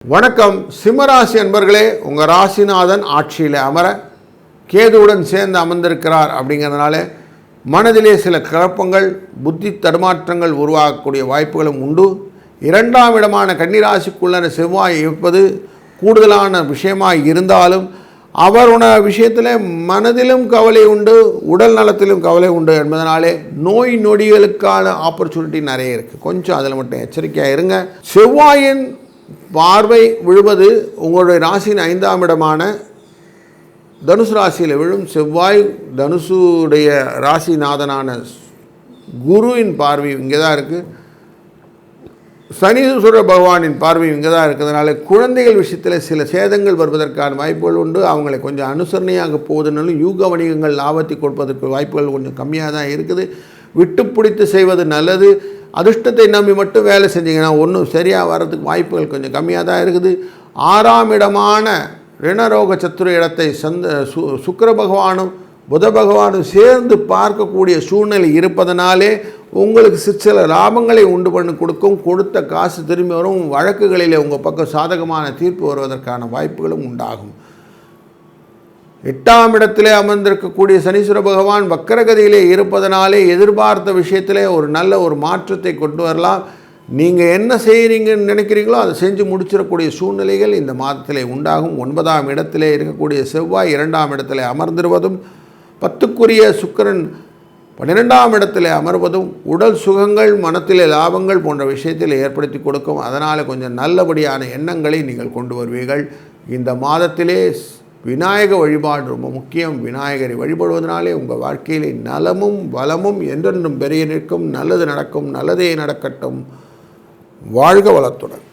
வணக்கம் சிம்மராசி அன்பர்களே, உங்கள் ராசிநாதன் ஆட்சியில் அமர கேதுவுடன் சேர்ந்து அமர்ந்திருக்கிறார். அப்படிங்கிறதுனால மனதிலே சில குழப்பங்கள், புத்தி தடுமாற்றங்கள் உருவாகக்கூடிய வாய்ப்புகளும் உண்டு. இரண்டாம் இடமான கன்னிராசிக்குள்ள செவ்வாய் இருப்பது கூடுதலான விஷயமாக இருந்தாலும் அவருடைய விஷயத்தில் மனதிலும் கவலை உண்டு, உடல் நலத்திலும் கவலை உண்டு என்பதனாலே நோய் நொடிகளுக்கான ஆப்பர்ச்சுனிட்டி நிறைய இருக்குது. கொஞ்சம் அதில் மட்டும் எச்சரிக்கையாக இருங்க. செவ்வாயின் பார்வை விழுவது உங்களுடைய ராசியின் 5ஆம் இடமான தனுசு ராசியில் விழும். செவ்வாய் தனுசுடைய ராசிநாதனான குருவின் பார்வை இங்கே தான் இருக்குது. சனீஸ்வர பகவானின் பார்வை இங்கே தான் இருக்கிறதுனால குழந்தைகள் விஷயத்தில் சில சேதங்கள் வருவதற்கான வாய்ப்புகள் உண்டு. அவங்களை கொஞ்சம் அனுசரணையாக போவதுனாலும் யூக வணிகங்கள் லாபத்தை கொடுப்பதற்கு வாய்ப்புகள் கொஞ்சம் கம்மியாக தான் இருக்குது. விட்டு பிடித்து செய்வது நல்லது. அதிர்ஷ்டத்தை நம்பி மட்டும் வேலை செஞ்சிங்கன்னா ஒன்றும் சரியாக வர்றதுக்கு வாய்ப்புகள் கொஞ்சம் கம்மியாக தான் இருக்குது. 6ஆம் இடமான ரிணரோக சத்துரு இடத்தை சுக்கிர பகவானும் புத பகவானும் சேர்ந்து பார்க்கக்கூடிய சூழ்நிலை இருப்பதனாலே உங்களுக்கு சில லாபங்களை உண்டு பண்ணி கொடுக்கும். கொடுத்த காசு திரும்பி வரும். வழக்குகளிலே உங்கள் பக்கம் சாதகமான தீர்ப்பு வருவதற்கான வாய்ப்புகளும் உண்டாகும். 8ஆம் இடத்திலே அமர்ந்திருக்கக்கூடிய சனீஸ்வர பகவான் வக்கரகதியிலே இருப்பதனாலே எதிர்பார்த்த விஷயத்திலே ஒரு நல்ல ஒரு மாற்றத்தை கொண்டு வரலாம். நீங்கள் என்ன செய்கிறீங்கன்னு நினைக்கிறீங்களோ அதை செஞ்சு முடிச்சிடக்கூடிய சூழ்நிலைகள் இந்த மாதத்திலே உண்டாகும். 9ஆம் இடத்திலே இருக்கக்கூடிய செவ்வாய் 2ஆம் இடத்திலே அமர்ந்திருவதும் 10க்குரிய சுக்கிரன் 12ஆம் இடத்திலே அமர்வதும் உடல் சுகங்கள், மனத்திலே லாபங்கள் போன்ற விஷயத்தில் ஏற்படுத்தி கொடுக்கும். அதனால் கொஞ்சம் நல்லபடியான எண்ணங்களை நீங்கள் கொண்டு வருவீர்கள். இந்த மாதத்திலே விநாயக வழிபாடு ரொம்ப முக்கியம். விநாயகரை வழிபடுவதனாலே உங்கள் வாழ்க்கையிலே நலமும் வளமும் என்றென்றும் பெரிய நிற்கும். நல்லது நடக்கும். நல்லதே நடக்கட்டும். வாழ்க வளத்துடன்.